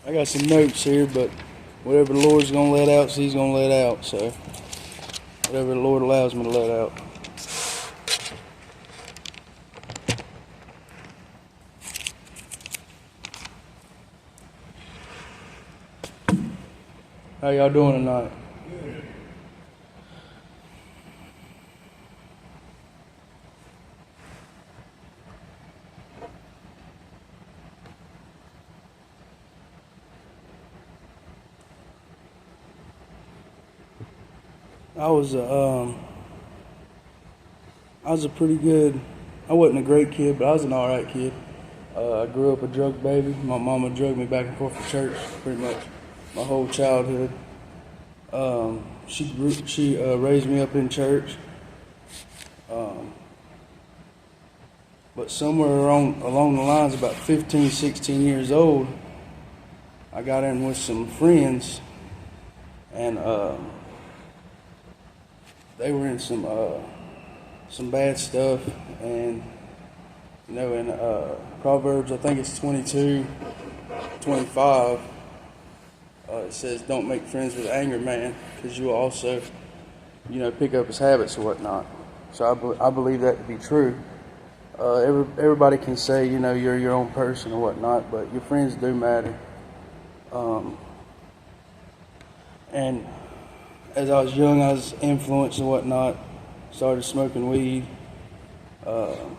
I got some notes here, but whatever the Lord's gonna let out, He's gonna let out. So whatever the Lord allows me to let out. How y'all doing tonight? Good. I was a pretty good. I wasn't a great kid, but I was an all right kid. I grew up a drug baby. My mama drugged me back and forth to church pretty much my whole childhood. She raised me up in church. But somewhere along the lines, about 15, 16 years old, I got in with some friends, and they were in some bad stuff. And in Proverbs, I think it's 22:25, it says, "Don't make friends with an angry man, because you will also, pick up his habits or whatnot." So I believe that to be true. Everybody can say, you're your own person or whatnot, but your friends do matter. And as I was young, I was influenced and whatnot. Started smoking weed, and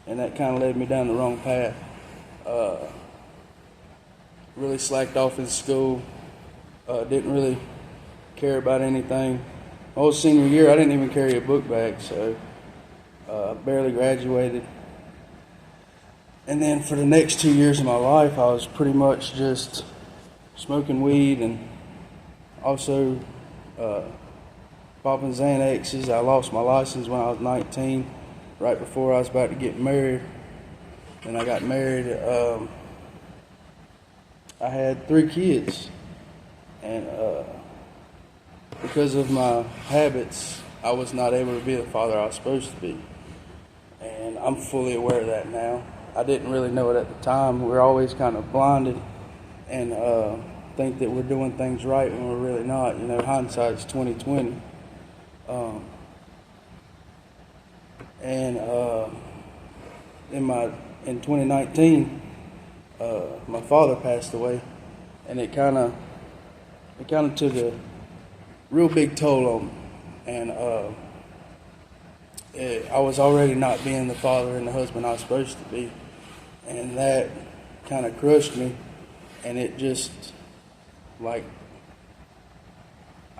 that kind of led me down the wrong path. Really slacked off in school. Didn't really care about anything. My whole senior year, I didn't even carry a book bag, so barely graduated. And then for the next 2 years of my life, I was pretty much just smoking weed and also popping Xanaxes. I lost my license when I was 19, right before I was about to get married. And I got married. I had 3 kids, and because of my habits, I was not able to be the father I was supposed to be. And I'm fully aware of that now. I didn't really know it at the time. We're always kind of blinded and think that we're doing things right when we're really not. Hindsight's 20/20. In 2019, my father passed away, and it kind of took a real big toll on me. And I was already not being the father and the husband I was supposed to be, and that kind of crushed me. And it just, I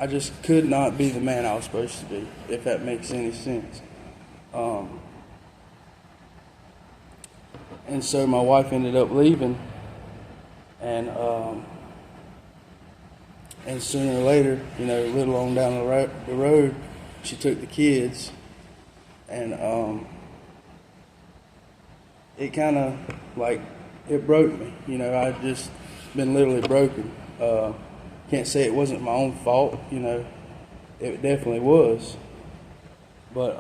just could not be the man I was supposed to be, if that makes any sense. And so my wife ended up leaving, and sooner or later, a little on down the road, she took the kids, and it kind of it broke me. I'd just been literally broken. Can't say it wasn't my own fault. It definitely was, but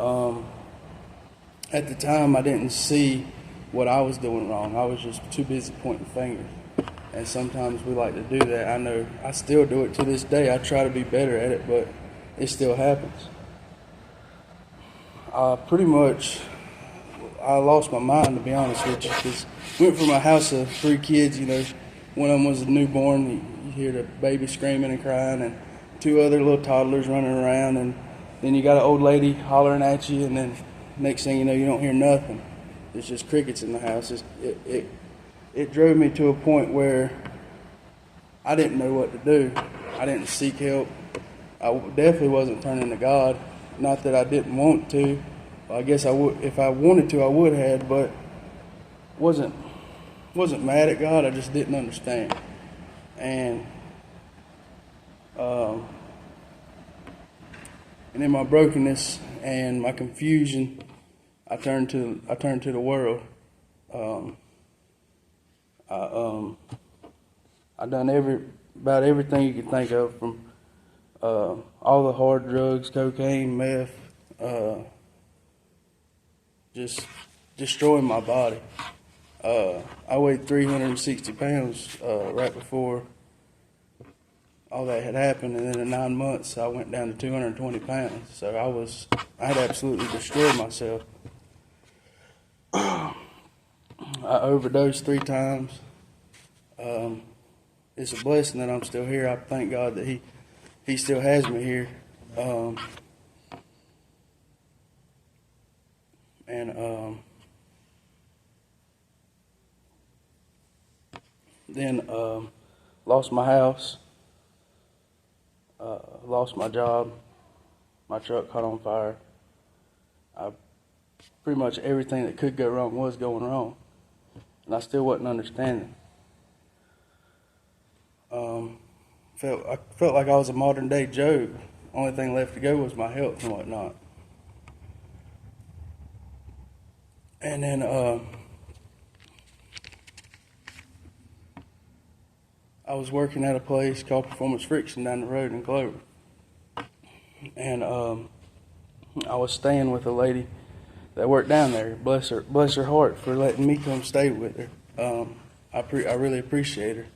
at the time I didn't see what I was doing wrong. I was just too busy pointing fingers. And sometimes we like to do that. I know I still do it to this day. I try to be better at it, but it still happens. I lost my mind, to be honest with you, because went from a house of 3 kids. One of them was a newborn. You hear the baby screaming and crying, and 2 other little toddlers running around, and then you got an old lady hollering at you, and then next thing you know, you don't hear nothing. There's just crickets in the house. It drove me to a point where I didn't know what to do. I didn't seek help. I definitely wasn't turning to God. Not that I didn't want to. I guess I would, if I wanted to, I would have, but wasn't mad at God. I just didn't understand. And in my brokenness and my confusion, I turned to the world. I done about everything you can think of, from all the hard drugs, cocaine, meth, just destroying my body. I weighed 360 pounds right before all that had happened, and then in 9 months I went down to 220 pounds. So I had absolutely destroyed myself. I overdosed 3 times. It's a blessing that I'm still here. I thank God that He still has me here. Then lost my house, lost my job, my truck caught on fire. Pretty much everything that could go wrong was going wrong, and I still wasn't understanding. I felt like I was a modern day Job. Only thing left to go was my health and whatnot. And then I was working at a place called Performance Friction down the road in Clover. And I was staying with a lady that worked down there. Bless her heart for letting me come stay with her. I really appreciate her.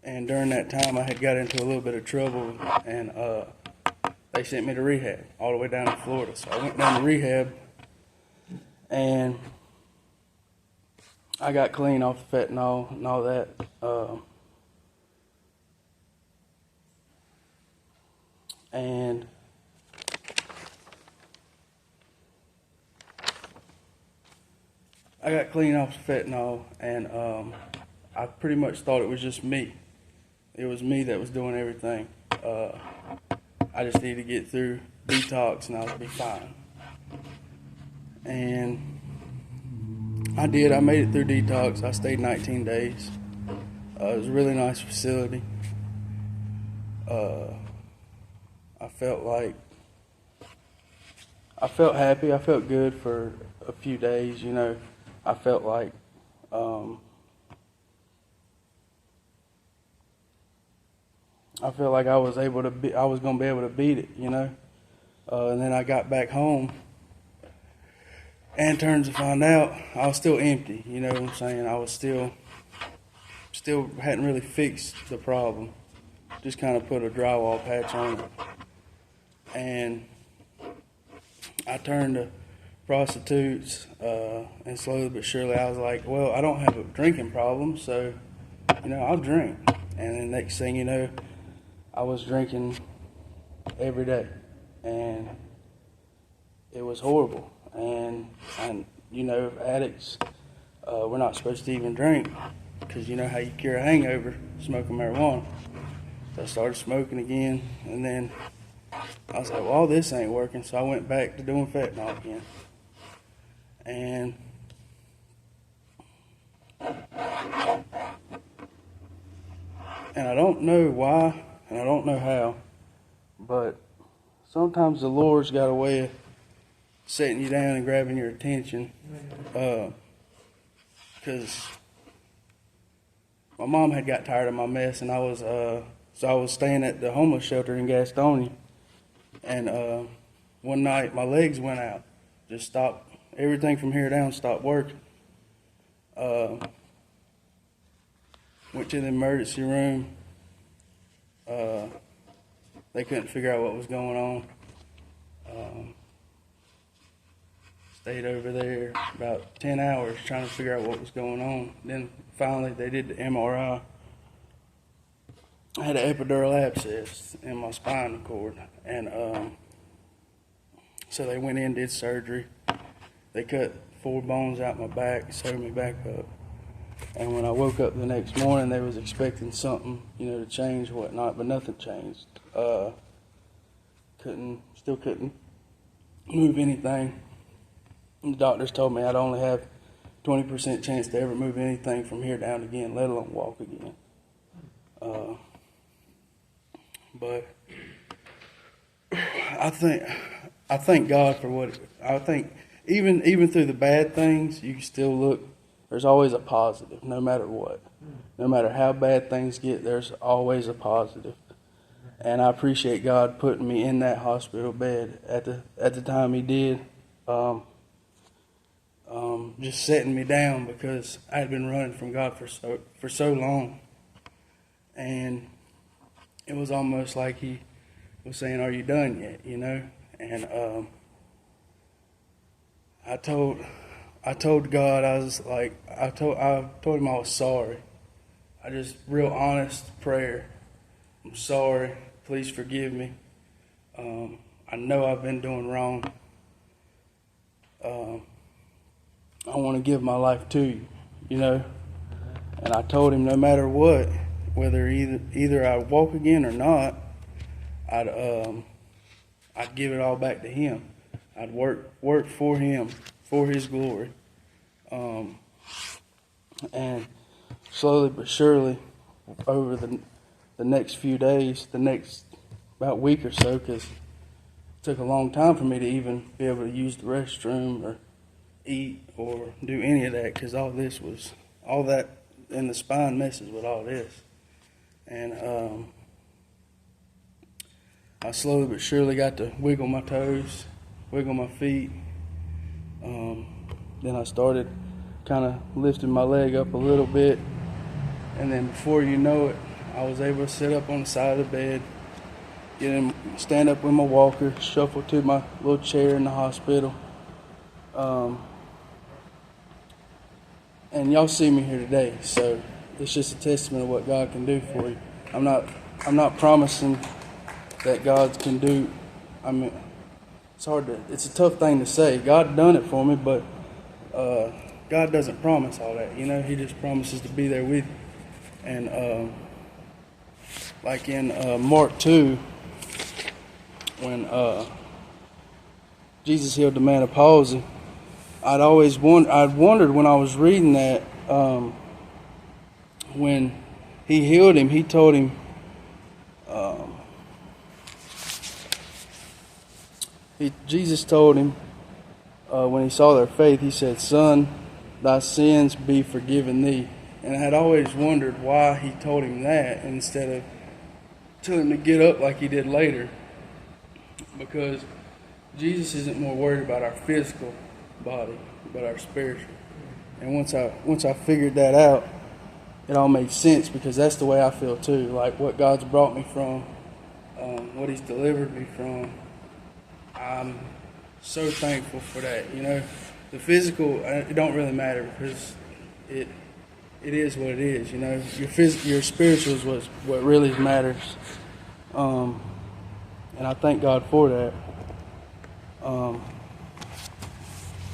And during that time, I had got into a little bit of trouble, and they sent me to rehab all the way down to Florida. So I went down to rehab, and I got clean off the fentanyl and all that. And I got clean off the fentanyl, and I pretty much thought it was just me. It was me that was doing everything. I just needed to get through detox and I would be fine. And I did. I made it through detox. I stayed 19 days. It was a really nice facility. I felt happy. I felt good for a few days. You know, I felt like I was going to be able to beat it, you know. And then I got back home, and turns to find out I was still empty. You know what I'm saying? I was still hadn't really fixed the problem. Just kind of put a drywall patch on it, and I turned to prostitutes, and slowly but surely I was like, well, I don't have a drinking problem, so, you know, I'll drink. And then next thing you know, I was drinking every day, and it was horrible. And you know, addicts, we're not supposed to even drink, because you know how you cure a hangover? Smoking marijuana. So I started smoking again, and then I was like, well, all this ain't working, so I went back to doing fentanyl again. And I don't know why, and I don't know how, but sometimes the Lord's got a way of setting you down and grabbing your attention. Because my mom had got tired of my mess, and I was staying at the homeless shelter in Gastonia, and one night my legs went out, just stopped. Everything from here down stopped working. Went to the emergency room. They couldn't figure out what was going on. Stayed over there about 10 hours trying to figure out what was going on. Then finally they did the MRI. I had an epidural abscess in my spinal cord, and so they went in, did surgery. They cut 4 bones out my back, sewed me back up. And when I woke up the next morning, they was expecting something, you know, to change or whatnot, but nothing changed. Still couldn't move anything. The doctors told me I'd only have 20% chance to ever move anything from here down again, let alone walk again. But I thank God for what I think. Even through the bad things, you can still look. There's always a positive, no matter what. No matter how bad things get, there's always a positive. And I appreciate God putting me in that hospital bed at the time He did. Just setting me down because I had been running from God for so long, and it was almost like He was saying, "Are you done yet?" You know. And I told God, I told Him I was sorry. I just real honest prayer. I'm sorry. Please forgive me. I know I've been doing wrong. I want to give my life to you, you know. And I told Him no matter what, whether either I walk again or not, I'd give it all back to Him. I'd work for Him, for His glory. And slowly but surely, over the next few days, the next about week or so, because it took a long time for me to even be able to use the restroom or eat or do any of that, because all that in the spine messes with all this. And I slowly but surely got to wiggle my toes, wiggle my feet. Then I started kind of lifting my leg up a little bit, and then before you know it, I was able to sit up on the side of the bed, stand up with my walker, shuffle to my little chair in the hospital. And y'all see me here today, so it's just a testament of what God can do for you. I'm not promising that God can do. I mean, it's a tough thing to say. God done it for me, but God doesn't promise all that. You know, He just promises to be there with you. And like in Mark 2, when Jesus healed the man of palsy, I'd wondered when I was reading that, when He healed him, He told him, Jesus told him, when He saw their faith, He said, "Son, thy sins be forgiven thee." And I had always wondered why He told him that instead of telling him to get up like He did later, because Jesus isn't more worried about our physical body, but our spiritual. And once I figured that out, it all made sense, because that's the way I feel too. Like what God's brought me from, what He's delivered me from. I'm so thankful for that. You know, the physical, it don't really matter, because it is what it is. You know, your spiritual is what really matters. And I thank God for that.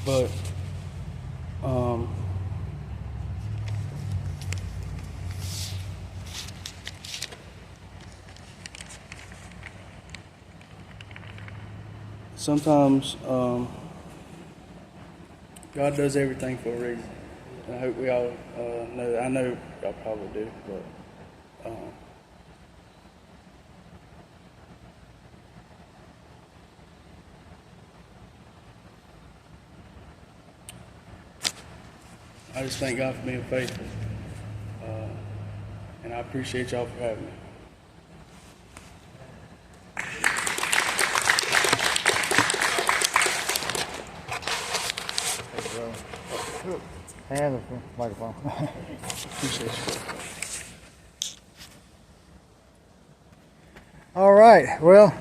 But sometimes God does everything for a reason. And I hope we all know that. I know y'all probably do, but I just thank God for being faithful. And I appreciate y'all for having me. And the microphone. Appreciate you. All right. Well,